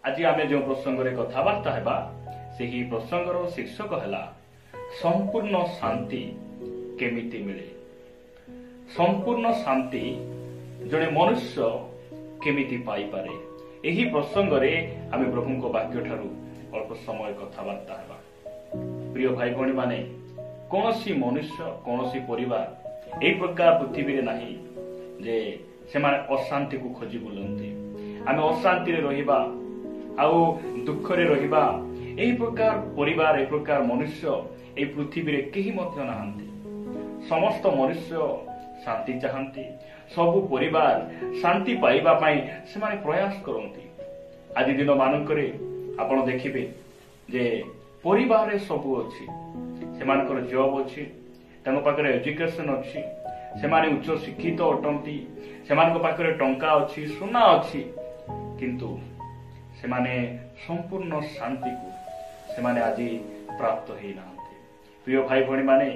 आज आम जो प्रसंग में कथबार्ता हेबा से ही प्रसंगर शीर्षक है संपूर्ण शांति केमिति मिले। संपूर्ण शांति जड़े मनुष्य केमिति पाई पारे यही प्रसंग में आम प्रभु को वाक्य ठारू अल्प समय कथबार्ता हेबा। प्रिय भाई भौणी माने कौन सी मनुष्य कौन सी परिवार एक प्रकार पृथ्वी नहीं जे से माने अशांति को खोजी बुलंती। आम अशांति रहिबा आउ दुख रे रहिबा एही प्रकार परिवार एक प्रकार मनुष्य ए पृथ्वी रे केही मध्य नाहंती। समस्त मनुष्य शांति चाहती। सबु परिवार शांति पाइबा पाई से माने प्रयास करती। आज दिन मानकरे आपण देखिबे जे परिवार रे सबु अछि। से मानकर जॉब अछि, तांको पाखरे एजुकेशन अछि, से माने उच्च शिक्षित अटंती, से मानक पाखरे टंका अछि, सोना अछि, किंतु से माने संपूर्ण शांति को से माने आज प्राप्त होई नांते। प्रिय भाई भौणी माने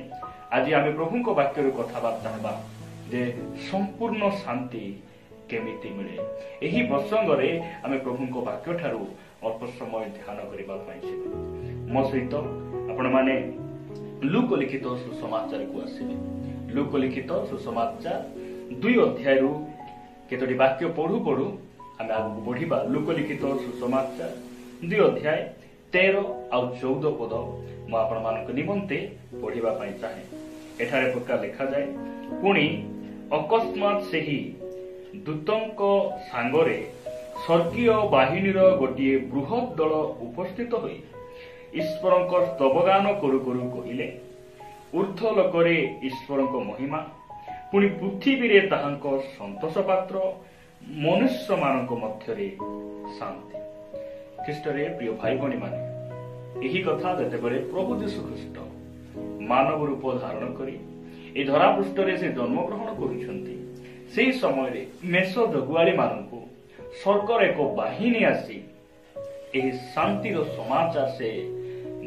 आज आमे प्रभु को वाक्य रे कथबार्ता हेबा जे संपूर्ण शांति केमिति मिले। एही प्रसंग रे आमे प्रभु को वाक्य ठारू अल्प समय ध्यान करिबा पाइछे। मो सहित आपण माने लूक लिखित सुसमाचार को आसीबे। लूक लिखित सुसमाचार 2 अध्याय रु केतोटी वाक्य पढु पढु आमे आगु बढ़िबा। लूक लिखित सुसमाचार 2 अध्याय 13 आउ 14 पद मो आपण मानक निमंते पढिबा पई चाहे। एठारे प्रकार लिखा जाय, पुणी अकस्मात सेही दूतंक सांगरे स्वर्गीय बाहिनीर गोटे बृहत दल उपस्थित होई ईश्वरक स्तवगान करू करू कहिले, ऊर्ध्व लोकरे ईश्वरक महिमा, पुणी पृथ्वी रे ताहांक संतोष पात्र, मनुष्य मानक मध्यरे शांति। ख्रीष्टरे प्रिय भाई भौणी माने यही कथा जेतेबेले प्रभु यीशु ख्रीष्ट मानव रूप धारण करी ए धरा पृष्ठरे से जन्म ग्रहण करुछंती, सेही समय रे मेष जगुआली मानकु स्वर्गर एक बाहिनी आसी एही शांतिर समाचार से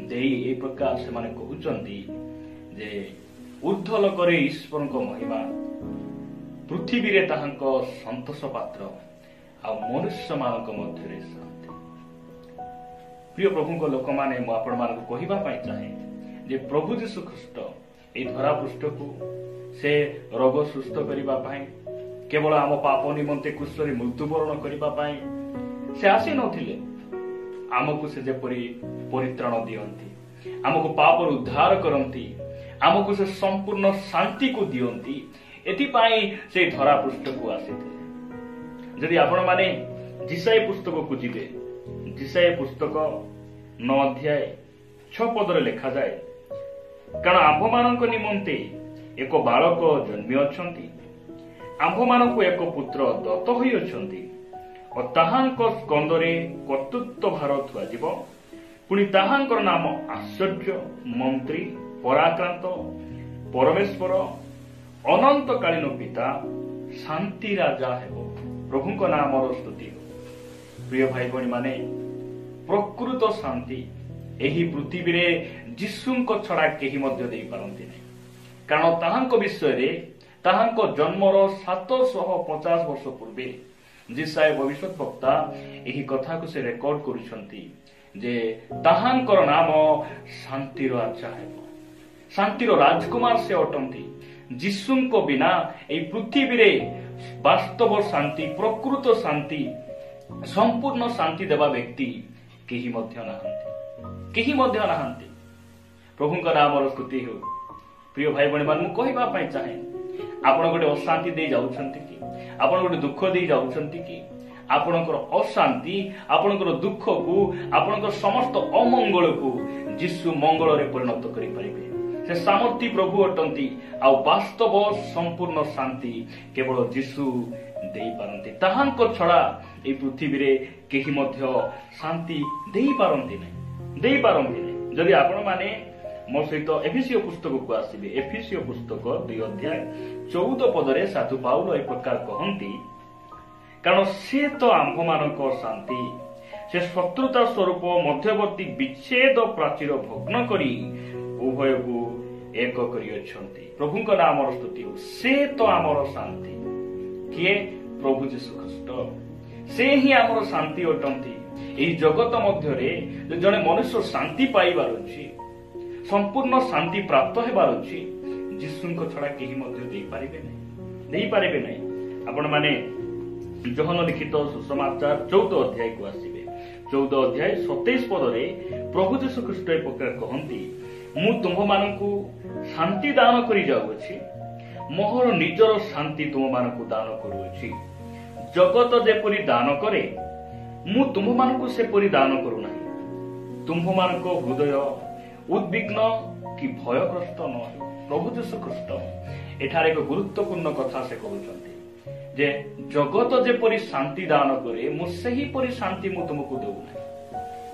देई ए प्रकार से माने कहउचंती जे ऊर्ध्व लोकरे ईश्वरक महिमा, पृथ्वी रे ताहांक संतोष पात्र आ मनुष्य मानक मध्यरे शांति। प्रिय प्रभु को लोक माने मो आपण मानक कहिबा पई चाहे जे प्रभु यीशु ख्रीष्ट ए धरा पृष्ठ को से रोग सुस्थ करिबा पई केवल आम पाप निमंते क्रूसरे मृत्युवरण करिबा पई से आसी नथिले। आमको से जेपरी परित्राण दियंती, आमको पापर उद्धार करंती, आमको से संपूर्ण शांति को दियंती, एथि पाई से धरा पृष्ठ को आसीते। जदि आपण माने जिसाई पुस्तक को जिबे, जिसाई पुस्तक 9 अध्याय 6 पदरे लिखा जाए, कारण आंभ मानक निमंते एक बालक जन्मी अछंती, आंभ मानक एक पुत्र दत्त होई अछंती, और ताहांक स्कंदरे कर्तृत्व भार थुआ जीव, पुणी ताहांकर नाम आश्चर्य, मंत्री, पराक्रांत, परमेश्वर, अनंतकालीन पिता, शांति राजा हेबो। प्रभु को नाम स्तुति हो। प्रिय भाई भौणी माने प्रकृत शांति एही पृथ्वी रे जीशुंक छड़ा केही मध्य देई पारंती नै, कारण ताहांक विषय रे ताहांक जन्मर 750 वर्ष पूर्वे जिसाय भविष्यत वक्ता एही कथा को से रेकॉर्ड करूछंती जे ताहांकर नाम शांतिर राजा हेबो। शांतिर राजकुमार से अटंती। जीशुंक बिना एही पृथ्वी रे वास्तव शांति, प्रकृत शांति, संपूर्ण शांति देवा व्यक्ति केही मध्य नाहंती, केही मध्य नाहंती। प्रभुंक नाम स्तुति हो। प्रिय भाई भौणी मान कहबा पई चाहे, आपण गोटे अशांति दे जाउछंती कि, आपण गोटे दुख दे जाउछंती कि, आपणकर अशांति, आपणकर दुख को, आपणकर समस्त अमंगल को जीशु मंगल रे परिणत करि परिबे। से सामर्थी प्रभु अटंती आ वास्तव संपूर्ण शांति केवल जीशु देई पारंती। ताहांक छड़ा ए पृथ्वी रे केही मध्य शांति देई पारंती नै, देई पारंती नै। जदि आपण माने मो सहित एफिसियो पुस्तक को आसीबे, एफिसियो पुस्तक 2 अध्याय 14 पदरे साधु पाउल ए प्रकार कहंती, कारण से तो आंभ मानक शांति, से शत्रुता स्वरूप मध्यवर्ती विच्छेद प्राचीर भग्न करी उभय को एक करी अछंती। प्रभु का नाम स्तुति हो। से तो आमर शांति किए प्रभु यीशु ख्रीष्ट, से ही आमर शांति अटंती। এই জগତ ମଧ୍ୟରେ ଜଣେ ମନୁଷ୍ୟ ଶାନ୍ତି ପାଇବାର ଅଛି, ସମ୍ପୂର୍ଣ୍ଣ ଶାନ୍ତି ପ୍ରାପ୍ତ ହେବାର ଅଛି, ଯୀଶୁଙ୍କ ଛଡା କେହି ମଧ୍ୟ ଦେଇପାରିବେ ନାହିଁ। ଆପଣମାନେ ଯୋହନ ଲିଖିତ ସୁସମାଚାର 14 ଅଧ୍ୟାୟକୁ ଆସିବେ। 14 ଅଧ୍ୟାୟ 27 ପଦରେ ପ୍ରଭୁ ଯୀଶୁ ଖ୍ରୀଷ୍ଟ ଏ ପ୍ରକାର କହନ୍ତି, ମୁଁ ତୁମ୍ଭମାନଙ୍କୁ ଶାନ୍ତି ଦାନ କରି ଯାଉଅଛି, ମୋର ନିଜର ଶାନ୍ତି ତୁମମାନଙ୍କୁ ଦାନ କରୁଅଛି। ଜଗତ ଯେପରି ଦାନ କରେ ମୁଁ ତୁମ୍ଭମାନଙ୍କୁ ସେପରି ଦାନ କରୁନାହିଁ। ତୁମ୍ଭମାନଙ୍କ ହୃଦୟ ଉଦ୍ବିଗ୍ନ କି ଭୟଗ୍ରସ୍ତ ନ ହେଉ। ପ୍ରଭୁ ଯୀଶୁ ଖ୍ରୀଷ୍ଟ ଏଠାରେ ଏକ ଗୁରୁତ୍ୱପୂର୍ଣ୍ଣ କଥା ସେ କହୁଛନ୍ତି ଯେ ଜଗତ ଯେପରି ଶାନ୍ତି ଦାନ କରେ ମୁଁ ସେହିପରି ଶାନ୍ତି ମୁଁ ତୁମକୁ ଦେଉନାହିଁ।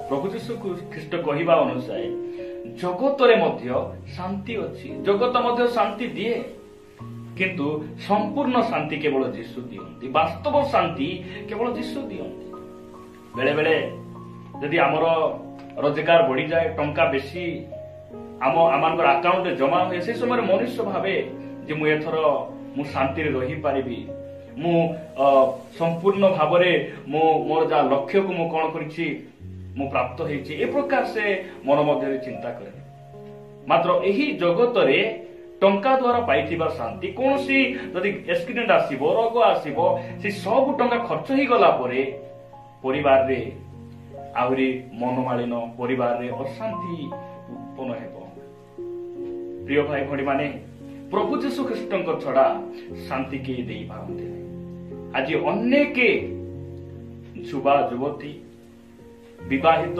ପ୍ରଭୁ ଯୀଶୁ ଖ୍ରୀଷ୍ଟ କହିବା ଅନୁସାରେ ଜଗତରେ ମଧ୍ୟ ଶାନ୍ତି ଅଛି, ଜଗତ ମଧ୍ୟ ଶାନ୍ତି ଦିଏ, କିନ୍ତୁ ସମ୍ପୂର୍ଣ୍ଣ ଶାନ୍ତି କେବଳ ଯୀଶୁ ଦିଅନ୍ତି। ବାସ୍ତବ ଶାନ୍ତି କେବଳ ଯୀଶୁ ଦିଅନ୍ତି। ବେଳେ ବେଳେ ଯଦି ଆମର ରୋଜଗାର ବଢିଯାଏ, ଟଙ୍କା ବେଶୀ ଆମମାନଙ୍କର ଆକାଉଣ୍ଟରେ ଜମା ହୁଏ, ସେ ସମୟରେ ମନୁଷ୍ୟ ଭାବେ ଯେ ମୁଁ ଏଥର ମୁଁ ଶାନ୍ତିରେ ରହିପାରିବି, ମୁଁ ସମ୍ପୂର୍ଣ୍ଣ ଭାବରେ ମୋର ଯାହା ଲକ୍ଷ୍ୟକୁ ମୁଁ କଣ କରିଛି ମୁଁ ପ୍ରାପ୍ତ ହେଇଛି, ଏ ପ୍ରକାର ସେ ମନ ମଧ୍ୟରେ ଚିନ୍ତା କରେ। ମାତ୍ର ଏହି ଜଗତରେ ଟଙ୍କା ଦ୍ୱାରା ପାଇଥିବା ଶାନ୍ତି, କୌଣସି ଯଦି ଆକ୍ସିଡେଣ୍ଟ ଆସିବ, ରୋଗ ଆସିବ, ସେ ସବୁ ଟଙ୍କା ଖର୍ଚ୍ଚ ହେଇଗଲା ପରେ ପରିବାରରେ ଆହୁରି ମନମାଳିନ, ପରିବାରରେ ଅଶାନ୍ତି ଉତ୍ପନ୍ନ ହେବ। ପ୍ରିୟ ଭାଇ ଭଉଣୀ ମାନେ, ପ୍ରଭୁ ଯୀଶୁ ଖ୍ରୀଷ୍ଟଙ୍କ ଛଡା ଶାନ୍ତି କେହି ଦେଇପାରନ୍ତି ନାହିଁ। ଆଜି ଅନେକ ଯୁବା ଯୁବତୀ, ବିବାହିତ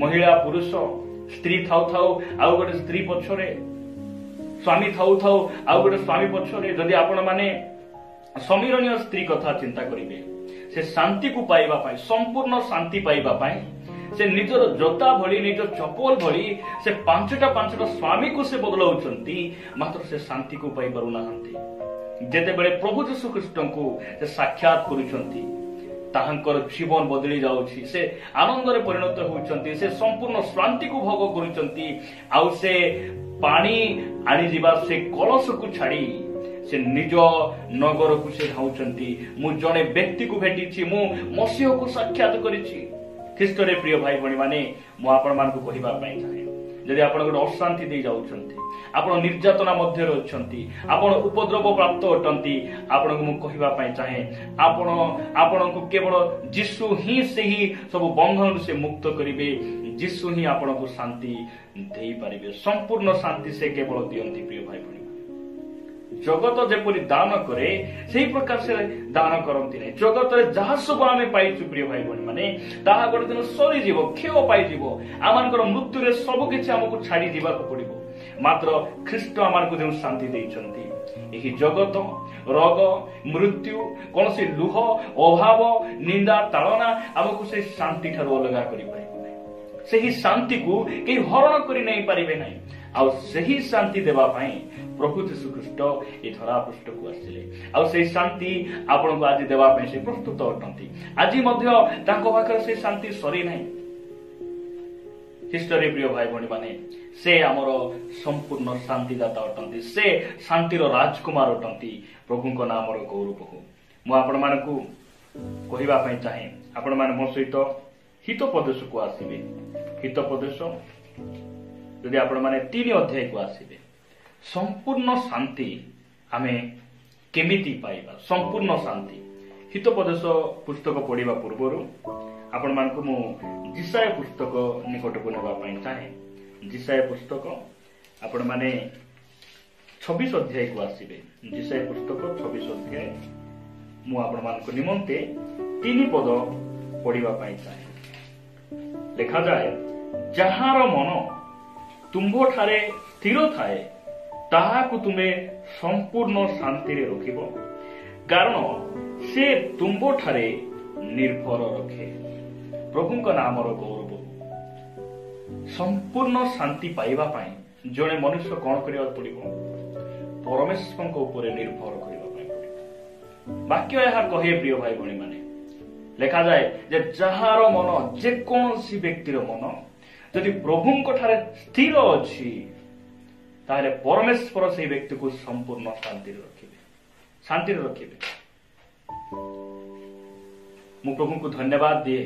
ମହିଳା ପୁରୁଷ, ସ୍ତ୍ରୀ ଥାଉ ଥାଉ ଆଉ ଗୋଟେ ସ୍ତ୍ରୀ ପଛରେ, ସ୍ୱାମୀ ଥାଉ ଥାଉ ଆଉ ଗୋଟେ ସ୍ୱାମୀ ପଛରେ, ଯଦି ଆପଣ ମାନେ ସମୀରଣୀୟ ସ୍ତ୍ରୀ କଥା ଚିନ୍ତା କରିବେ, ସେ ଶାନ୍ତିକୁ ପାଇବା ପାଇଁ, ସମ୍ପୂର୍ଣ୍ଣ ଶାନ୍ତି ପାଇବା ପାଇଁ ସେ ନିଜର ଜୋତା ଭଳି, ନିଜ ଚପଲ ଭଳି ସେ ପାଞ୍ଚଟା ସ୍ୱାମୀକୁ ସେ ବଦଳାଉଛନ୍ତି, ମାତ୍ର ସେ ଶାନ୍ତିକୁ ପାଇପାରୁନାହାନ୍ତି। ଯେତେବେଳେ ପ୍ରଭୁ ଯୀଶୁ ଖ୍ରୀଷ୍ଟଙ୍କୁ ସେ ସାକ୍ଷାତ କରୁଛନ୍ତି, ତାହାଙ୍କର ଜୀବନ ବଦଳି ଯାଉଛି, ସେ ଆନନ୍ଦରେ ପରିଣତ ହେଉଛନ୍ତି, ସେ ସମ୍ପୂର୍ଣ୍ଣ ଶାନ୍ତିକୁ ଭୋଗ କରୁଛନ୍ତି। ଆଉ ସେ ପାଣି ଆଣିଯିବା ସେ କଳସକୁ ଛାଡି ସେ ନିଜ ନଗରକୁ ସେ ଧାଉଛନ୍ତି। ମୁଁ ଜଣେ ବ୍ୟକ୍ତିକୁ ଭେଟିଛି, ମୁଁ ମସିହକୁ ସାକ୍ଷାତ କରିଛି। ଖ୍ରୀଷ୍ଟରେ ପ୍ରିୟ ଭାଇ ଭଉଣୀ ମାନେ, ମୁଁ ଆପଣମାନଙ୍କୁ କହିବା ପାଇଁ ଚାହେଁ, ଯଦି ଆପଣ ଗୋଟେ ଅଶାନ୍ତି ଦେଇ ଯାଉଛନ୍ତି, ଆପଣ ନିର୍ଯାତନା ମଧ୍ୟରେ ଅଛନ୍ତି, ଆପଣ ଉପଦ୍ରବ ପ୍ରାପ୍ତ ଅଟନ୍ତି, ଆପଣଙ୍କୁ ମୁଁ କହିବା ପାଇଁ ଚାହେଁ, ଆପଣଙ୍କୁ କେବଳ ଯୀଶୁ ହିଁ ସେହି ସବୁ ବନ୍ଧନରୁ ସେ ମୁକ୍ତ କରିବେ। ଯୀଶୁ ହିଁ ଆପଣଙ୍କୁ ଶାନ୍ତି ଦେଇପାରିବେ। ସମ୍ପୂର୍ଣ୍ଣ ଶାନ୍ତି ସେ କେବଳ ଦିଅନ୍ତି। ପ୍ରିୟ ଭାଇ ଭଉଣୀ, ଜଗତ ଯେପରି ଦାନ କରେ ସେହି ପ୍ରକାର ସେ ଦାନ କରନ୍ତି ନାହିଁ। ଜଗତରେ ଯାହା ସବୁ ଆମେ ପାଇଛୁ ପ୍ରିୟ ଭାଇ ଭଉଣୀ ମାନେ, ତାହା ଗୋଟେ ଦିନ ସରିଯିବ, କ୍ଷୟ ପାଇଯିବ। ଆମମାନଙ୍କର ମୃତ୍ୟୁରେ ସବୁ କିଛି ଆମକୁ ଛାଡି ଯିବାକୁ ପଡିବ। ମାତ୍ର ଖ୍ରୀଷ୍ଟ ଆମକୁ ଯେଉଁ ଶାନ୍ତି ଦେଇଛନ୍ତି, ଏହି ଜଗତ, ରୋଗ, ମୃତ୍ୟୁ, କୌଣସି ଲୁହ, ଅଭାବ, ନିନ୍ଦା, ତାଳନା ଆମକୁ ସେହି ଶାନ୍ତି ଠାରୁ ଅଲଗା କରିପାରିବ ନାହିଁ। ସେହି ଶାନ୍ତିକୁ କେହି ହରଣ କରି ନେଇ ପାରିବେ ନାହିଁ। ଆଉ ସେହି ଶାନ୍ତି ଦେବା ପାଇଁ ପ୍ରଭୁ ଯୀଶୁ ଖ୍ରୀଷ୍ଟ ଏ ଧରା ପୃଷ୍ଠକୁ ଆସିଲେ। ଆଉ ସେହି ଶାନ୍ତି ଆପଣଙ୍କୁ ଆଜି ଦେବା ପାଇଁ ସେ ପ୍ରସ୍ତୁତ ଅଟନ୍ତି। ଆଜି ମଧ୍ୟ ତାଙ୍କ ପାଖରେ ସେ ଶାନ୍ତି ସରି ନାହିଁ। ଖ୍ରୀଷ୍ଟରେ ପ୍ରିୟ ଭାଇ ଭଉଣୀ ମାନେ, ସେ ଆମର ସମ୍ପୂର୍ଣ୍ଣ ଶାନ୍ତିଦାତା ଅଟନ୍ତି, ସେ ଶାନ୍ତିର ରାଜକୁମାର ଅଟନ୍ତି। ପ୍ରଭୁଙ୍କ ନାମର ଗୌରବ ହଉ। ମୁଁ ଆପଣମାନଙ୍କୁ କହିବା ପାଇଁ ଚାହେଁ, ଆପଣମାନେ ମୋ ସହିତ ହିତୋପଦେଶକୁ ଆସିବେ। ହିତୋପଦେଶ ଯଦି ଆପଣମାନେ 3 ଅଧ୍ୟାୟକୁ ଆସିବେ, ସମ୍ପୂର୍ଣ୍ଣ ଶାନ୍ତି ଆମେ କେମିତି ପାଇବା? ସମ୍ପୂର୍ଣ୍ଣ ଶାନ୍ତି। ହିତୋପଦେଶ ପୁସ୍ତକ ପଢିବା ପୂର୍ବରୁ ଆପଣମାନଙ୍କୁ ମୁଁ ଜିସାୟ ପୁସ୍ତକ ନିକଟକୁ ନେବା ପାଇଁ ଚାହେଁ। ଜିସାୟ ପୁସ୍ତକ ଆପଣମାନେ 26 ଅଧ୍ୟାୟକୁ ଆସିବେ। ଜିସାୟ ପୁସ୍ତକ 26 ଅଧ୍ୟାୟ ମୁଁ ଆପଣମାନଙ୍କ ନିମନ୍ତେ 3 ପଦ ପଢିବା ପାଇଁ ଚାହେଁ। ଲେଖାଯାଏ, ଯାହାର ମନ ତୁମ୍ଭଠାରେ ସ୍ଥିର ଥାଏ ତାହାକୁ ତୁମେ ସମ୍ପୂର୍ଣ୍ଣ ଶାନ୍ତିରେ ରଖିବ, କାରଣ ସେ ତୁମ୍ଭଠାରେ ନିର୍ଭର ରଖେ। ପ୍ରଭୁଙ୍କ ନାମର ଗୌରବ। ସମ୍ପୂର୍ଣ୍ଣ ଶାନ୍ତି ପାଇବା ପାଇଁ ଜଣେ ମନୁଷ୍ୟ କଣ କରିବାକୁ ପଡିବ? ପରମେଶ୍ୱରଙ୍କ ଉପରେ ନିର୍ଭର କରିବା ପାଇଁ ପଡିବ। ବାକ୍ୟ ଏହା କହେ ପ୍ରିୟ ଭାଇ ଭଉଣୀ ମାନେ, ଲେଖାଯାଏ ଯେ ଯାହାର ମନ, ଯେକୌଣସି ବ୍ୟକ୍ତିର ମନ ଯଦି ପ୍ରଭୁଙ୍କ ଠାରେ ସ୍ଥିର ଅଛି, ତାହେଲେ ପରମେଶ୍ୱର ସେହି ବ୍ୟକ୍ତିକୁ ସମ୍ପୂର୍ଣ୍ଣ ଶାନ୍ତିରେ ରଖିବେ। ମୁଁ ପ୍ରଭୁଙ୍କୁ ଧନ୍ୟବାଦ ଦିଏ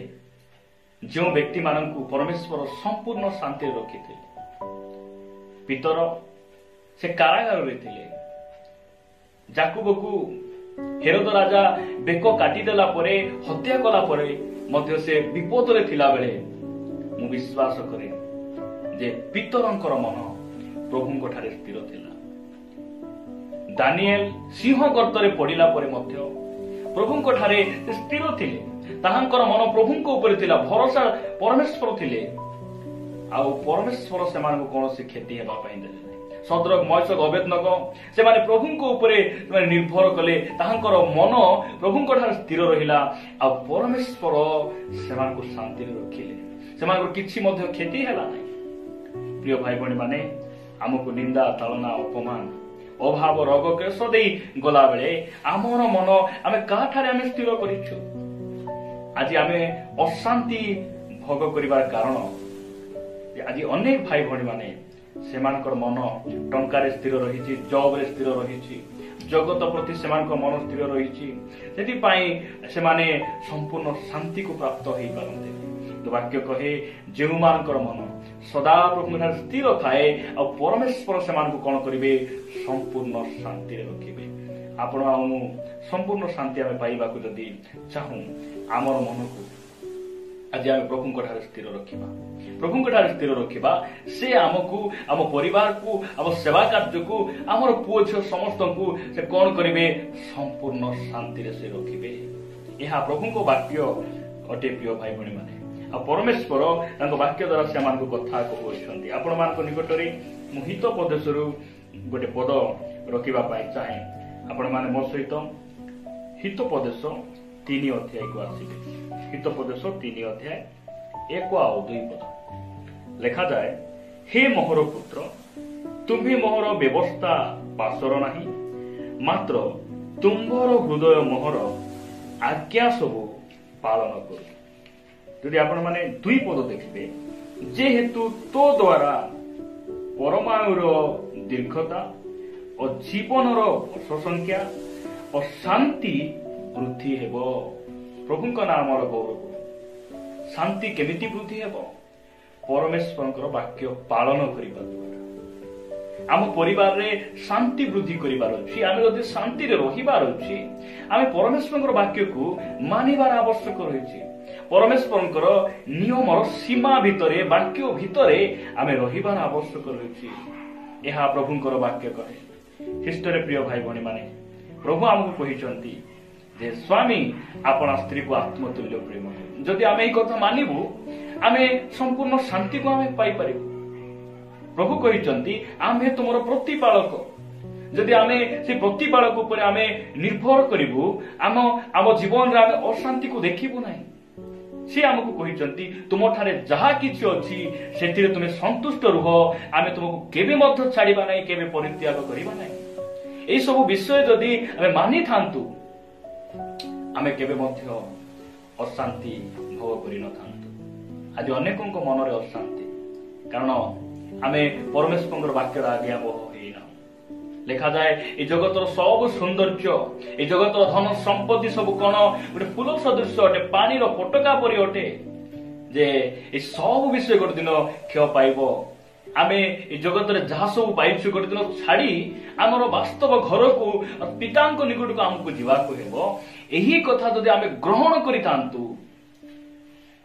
ଯେଉଁ ବ୍ୟକ୍ତି ମାନଙ୍କୁ ପରମେଶ୍ୱର ସମ୍ପୂର୍ଣ୍ଣ ଶାନ୍ତିରେ ରଖିଥିଲେ। ପିତର ସେ କାରାଗାରରେ ଥିଲେ। ଯାକୁବକୁ ହେରୋଦ ରାଜା ବେକ କାଟିଦେଲା ପରେ ହତ୍ୟା କଲା ପରେ ମଧ୍ୟ ସେ ବିପଦରେ ଥିଲା ବେଳେ ମୁଁ ବିଶ୍ୱାସ କରେ ଯେ ପିତରଙ୍କର ମନ ପ୍ରଭୁଙ୍କ ଠାରେ ସ୍ଥିର ଥିଲା। ଦାନିଏଲ ସିଂହ ଗର୍ତ୍ତରେ ପଡ଼ିଲା ପରେ ମଧ୍ୟ ପ୍ରଭୁଙ୍କ ଠାରେ ସ୍ଥିର ଥିଲେ। ତାହାଙ୍କର ମନ ପ୍ରଭୁଙ୍କ ଉପରେ ଥିଲା, ଭରସା ପରମେଶ୍ୱର ଥିଲେ। ଆଉ ପରମେଶ୍ୱର ସେମାନଙ୍କୁ କୌଣସି କ୍ଷତି ହେବା ପାଇଁ ଦେଲେ ନାହିଁ। ସଦ୍ରକ ମୈଶକ ଅବେଦନଗୋ ସେମାନେ ପ୍ରଭୁଙ୍କ ଉପରେ ନିର୍ଭର କଲେ, ତାହାଙ୍କର ମନ ପ୍ରଭୁଙ୍କ ଠାରେ ସ୍ଥିର ରହିଲା। ଆଉ ପରମେଶ୍ୱର ସେମାନଙ୍କୁ ଶାନ୍ତିରେ ରଖିଲେ, ସେମାନଙ୍କର କିଛି ମଧ୍ୟ କ୍ଷତି ହେଲା ନାହିଁ। ପ୍ରିୟ ଭାଇ ଭଉଣୀ ମାନେ, ଆମକୁ ନିନ୍ଦା ତାଳନା ଅପମାନ ଅଭାବ ରୋଗ କ୍ଲେଶ ଦେଇ ଗଲାବେଳେ ଆମର ମନ ଆମେ କାହାଠାରେ ଆମେ ସ୍ଥିର କରିଛୁ? ଆଜି ଆମେ ଅଶାନ୍ତି ଭୋଗ କରିବାର କାରଣ ଆଜି ଅନେକ ଭାଇ ଭଉଣୀ ମାନେ ସେମାନଙ୍କର ମନ ଟଙ୍କାରେ ସ୍ଥିର ରହିଛି, ଜବରେ ସ୍ଥିର ରହିଛି, ଜଗତ ପ୍ରତି ସେମାନଙ୍କ ମନ ସ୍ଥିର ରହିଛି। ସେଥିପାଇଁ ସେମାନେ ସମ୍ପୂର୍ଣ୍ଣ ଶାନ୍ତିକୁ ପ୍ରାପ୍ତ ହେଇପାରନ୍ତି। ବାକ୍ୟ କହେ ଯେଉଁମାନଙ୍କର ମନ ସଦାପ୍ରଭୁଙ୍କ ସ୍ଥିର ଥାଏ ଆଉ ପରମେଶ୍ୱର ସେମାନଙ୍କୁ କଣ କରିବେ? ସମ୍ପୂର୍ଣ୍ଣ ଶାନ୍ତିରେ ରଖିବେ। ଆପଣ ଆଉ ମୁଁ ସମ୍ପୂର୍ଣ୍ଣ ଶାନ୍ତି ଆମେ ପାଇବାକୁ ଯଦି ଚାହୁଁ, ଆମର ମନକୁ ଆଜି ଆମେ ପ୍ରଭୁଙ୍କ ଠାରେ ସ୍ଥିର ରଖିବା। ପ୍ରଭୁଙ୍କ ଠାରେ ସ୍ଥିର ରଖିବା, ସେ ଆମକୁ, ଆମ ପରିବାରକୁ, ଆମ ସେବା କାର୍ଯ୍ୟକୁ, ଆମର ପୁଅ ଝିଅ ସମସ୍ତଙ୍କୁ ସେ କଣ କରିବେ? ସମ୍ପୂର୍ଣ୍ଣ ଶାନ୍ତିରେ ସେ ରଖିବେ। ଏହା ପ୍ରଭୁଙ୍କ ବାକ୍ୟ ଅଟେ। ପ୍ରିୟ ଭାଇ ଭଉଣୀ ମାନେ, ଆଉ ପରମେଶ୍ୱର ତାଙ୍କ ବାକ୍ୟ ଦ୍ୱାରା ସେମାନଙ୍କୁ କଥା କହୁଛନ୍ତି। ଆପଣମାନଙ୍କ ନିକଟରେ ମୁଁ ହିତୋପଦେଶରୁ ଗୋଟେ ପଦ ରଖିବା ପାଇଁ ଚାହେଁ। ଆପଣମାନେ ମୋ ସହିତ ହିତୋପଦେଶ 3 ଅଧ୍ୟାୟକୁ ଆସିବେ। ହିତୋପଦେଶ 3 ଅଧ୍ୟାୟ 1 ଆଉ 2 ପଦ ଲେଖାଯାଏ, ହେ ମୋହର ପୁତ୍ର, ତୁମ୍ଭେ ମୋହର ବ୍ୟବସ୍ଥା ପାଶର ନାହିଁ, ମାତ୍ର ତୁମ୍ଭର ହୃଦୟ ମୋହର ଆଜ୍ଞା ସବୁ ପାଳନ କରୁ। ଯଦି ଆପଣମାନେ 2 ପଦ ଦେଖିବେ, ଯେହେତୁ ତୋ ଦ୍ୱାରା ପରମାୟୁର ଦୀର୍ଘତା ଓ ଜୀବନର ବର୍ଷ ସଂଖ୍ୟା ଓ ଶାନ୍ତି ବୃଦ୍ଧି ହେବ। ପ୍ରଭୁଙ୍କ ନାମର ଗୌରବ। ଶାନ୍ତି କେମିତି ବୃଦ୍ଧି ହେବ? ପରମେଶ୍ୱରଙ୍କର ବାକ୍ୟ ପାଳନ କରିବା ଦ୍ୱାରା। ଆମ ପରିବାରରେ ଶାନ୍ତି ବୃଦ୍ଧି କରିବାର ଅଛି। ଆମେ ଯଦି ଶାନ୍ତିରେ ରହିବାର ଅଛି, ଆମେ ପରମେଶ୍ୱରଙ୍କର ବାକ୍ୟକୁ ମାନିବାର ଆବଶ୍ୟକ ରହିଛି। ପରମେଶ୍ୱରଙ୍କର ନିୟମର ସୀମା ଭିତରେ, ବାକ୍ୟ ଭିତରେ ଆମେ ରହିବାର ଆବଶ୍ୟକ ରହିଛି। ଏହା ପ୍ରଭୁଙ୍କର ବାକ୍ୟ କହେ। ଖ୍ରୀଷ୍ଟରେ ପ୍ରିୟ ଭାଇ ଭଉଣୀ ମାନେ, ପ୍ରଭୁ ଆମକୁ କହିଛନ୍ତି ଯେ ସ୍ୱାମୀ ଆପଣା ସ୍ତ୍ରୀକୁ ଆତ୍ମତୁଲ୍ୟ ପ୍ରେମ। ଯଦି ଆମେ ଏହି କଥା ମାନିବୁ, ଆମେ ସମ୍ପୂର୍ଣ୍ଣ ଶାନ୍ତିକୁ ଆମେ ପାଇପାରିବୁ। ପ୍ରଭୁ କହିଛନ୍ତି ଆମେ ତୁମର ପ୍ରତିପାଳକ। ଯଦି ଆମେ ସେ ପ୍ରତିପାଳକ ଉପରେ ଆମେ ନିର୍ଭର କରିବୁ, ଆମ ଜୀବନରେ ଆମେ ଅଶାନ୍ତିକୁ ଦେଖିବୁ ନାହିଁ। ସେ ଆମକୁ କହିଛନ୍ତି ତୁମଠାରେ ଯାହା କିଛି ଅଛି ସେଥିରେ ତୁମେ ସନ୍ତୁଷ୍ଟ ରୁହ, ଆମେ ତୁମକୁ କେବେ ମଧ୍ୟ ଛାଡ଼ିବା ନାହିଁ, କେବେ ପରିତ୍ୟାଗ କରିବା ନାହିଁ। ଏହି ସବୁ ବିଷୟ ଯଦି ଆମେ ମାନିଥାନ୍ତୁ, ଆମେ କେବେ ମଧ୍ୟ ଅଶାନ୍ତି ଭୋଗ କରିନଥାନ୍ତୁ। ଆଜି ଅନେକଙ୍କ ମନରେ ଅଶାନ୍ତି, କାରଣ ଆମେ ପରମେଶ୍ୱରଙ୍କର ବାକ୍ୟର ଆଜ୍ଞା ବହ ହେଇନାହୁଁ। ଲେଖାଯାଏ, ଏ ଜଗତର ସବୁ ସୌନ୍ଦର୍ଯ୍ୟ, ଏ ଜଗତର ଧନ ସମ୍ପତ୍ତି ସବୁ କଣ? ଗୋଟେ ଫୁଲ ସଦୃଶ ଅଟେ, ପାଣିର ଫୋଟକା ପରି ଅଟେ, ଯେ ଏ ସବୁ ବିଷୟ ଗୋଟେ ଦିନ କ୍ଷୟ ପାଇବ। ଆମେ ଏ ଜଗତରେ ଯାହା ସବୁ ପାଇଛୁ ଗୋଟେ ଦିନ ଛାଡ଼ି ଆମର ବାସ୍ତବ ଘରକୁ, ପିତାଙ୍କ ନିକଟକୁ ଆମକୁ ଯିବାକୁ ହେବ। ଏହି କଥା ଯଦି ଆମେ ଗ୍ରହଣ କରିଥାନ୍ତୁ,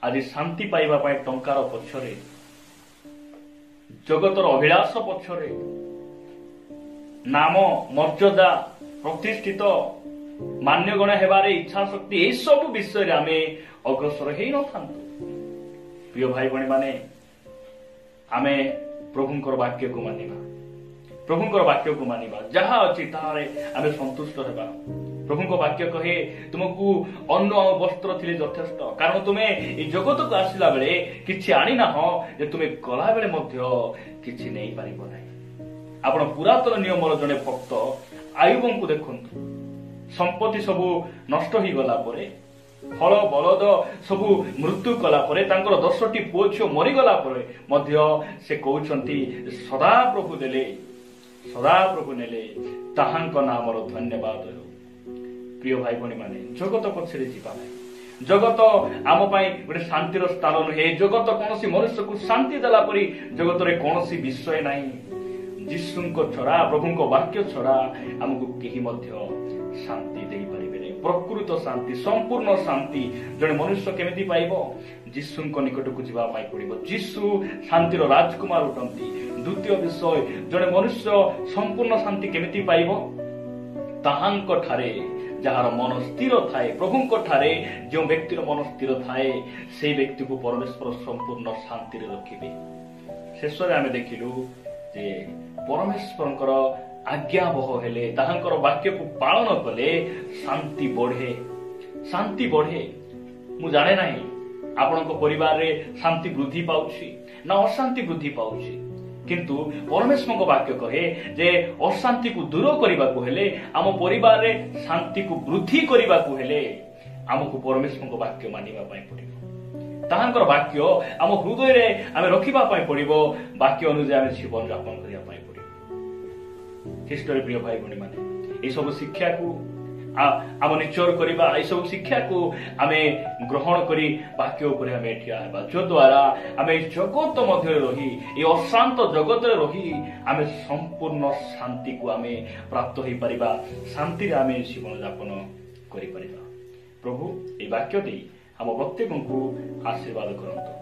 ଆଜି ଶାନ୍ତି ପାଇବା ପାଇଁ ଟଙ୍କାର ପଛରେ, ଜଗତର ଅଭିଳାଷ ପଛରେ, ନାମ ମର୍ଯ୍ୟାଦା, ପ୍ରତିଷ୍ଠିତ ମାନ୍ୟଗଣ ହେବାରେ ଇଚ୍ଛା ଶକ୍ତି, ଏସବୁ ବିଷୟରେ ଆମେ ଅଗ୍ରସର ହେଇନଥାନ୍ତୁ। ପ୍ରିୟ ଭାଇ ଭଉଣୀ ମାନେ, ଆମେ ପ୍ରଭୁଙ୍କର ବାକ୍ୟକୁ ମାନିବା, ପ୍ରଭୁଙ୍କର ବାକ୍ୟକୁ ମାନିବା। ଯାହା ଅଛି ତାହାରେ ଆମେ ସନ୍ତୁଷ୍ଟ ହେବା। ପ୍ରଭୁଙ୍କ ବାକ୍ୟ କହେ, ତୁମକୁ ଅନ୍ନ ଆଉ ବସ୍ତ୍ର ଥିଲେ ଯଥେଷ୍ଟ, କାରଣ ତୁମେ ଏ ଜଗତକୁ ଆସିଲା ବେଳେ କିଛି ଆଣିନାହଁ, ଯେ ତୁମେ ଗଲାବେଳେ ମଧ୍ୟ କିଛି ନେଇପାରିବ ନାହିଁ। ଆପଣ ପୁରାତନ ନିୟମର ଜଣେ ଭକ୍ତ ଆୟୁବଙ୍କୁ ଦେଖନ୍ତୁ। ସମ୍ପତ୍ତି ସବୁ ନଷ୍ଟ ହେଇଗଲା ପରେ, ଫଳ ବଳଦ ସବୁ ମୃତ୍ୟୁ କଲା ପରେ, ତାଙ୍କର 10ଟି ପୁଅ ଝିଅ ମରିଗଲା ପରେ ମଧ୍ୟ ସେ କହୁଛନ୍ତି, ସଦାପ୍ରଭୁ ଦେଲେ, ସଦାପ୍ରଭୁ ନେଲେ, ତାହାଙ୍କ ନାମର ଧନ୍ୟବାଦ ହେଉ। ପ୍ରିୟ ଭାଇ ଭଉଣୀ ମାନେ, ଜଗତ ପଛରେ ଯିବା ନାହିଁ, जगत आम गोटे शांतिर स्थान नुहे। जगत कौन मनुष्य को शांति देला परी जगत रे कौन विषय नहीं। जीशु छड़ा प्रभु वाक्य छड़ा आमको कहीं शांति दे पारे नहीं। प्रकृत शांति संपूर्ण शांति जड़े मनुष्य केमिति पाइबो? जीशु निकट को जावाई पड़ो। जीशु शांतिर राजकुमार उठती। द्वितीय विषय जड़े मनुष्य संपूर्ण शांति केमिति पाइबो? ताहांको ठारे जार मन स्थिर थाए, प्रभु ठारे जो व्यक्तिर मन स्थिर थाए से व्यक्ति को परमेश्वर संपूर्ण शांति रखिबे। शेष में आम देखिलु जे परमेश्वर आज्ञाबह हेले, ताहांकर वाक्य को पालन कले शांति बढ़े। शांति बढ़े। मु जाने नहीं आपण परिवार रे शांति वृद्धि पाउछि ना अशांति वृद्धि पाउछि, किंतु परमेश्वर वाक्य कहे जे अशांति को दूर करने को हेले, आम परिवार रे शांति को वृद्धि करने को हेले आमको परमेश्वर वाक्य मानिबा पई पड़िबो। ताहांकर वाक्य आम हृदय रे आमे रखिबा पई पड़िबो। वाक्य अनुसार आमे जीवन यापन करिया पई पड़िबो। ख्रीष्टर प्रिय भाई भणी माने ए सब शिक्षा को आम निश्चय करवा, ये सब शिक्षा को आमे ग्रहण करी वाक्य उपरे आमे ठिया हेबा, जो द्वारा आमे जगत मध्य रही ये अशांत जगत रही आमे संपूर्ण शांति को आमे प्राप्त हो पारिबा। शांति रे आमे जीवन यापन करि पारिबा। प्रभु ए वाक्य दे आम प्रत्येक को आशीर्वाद करंतु।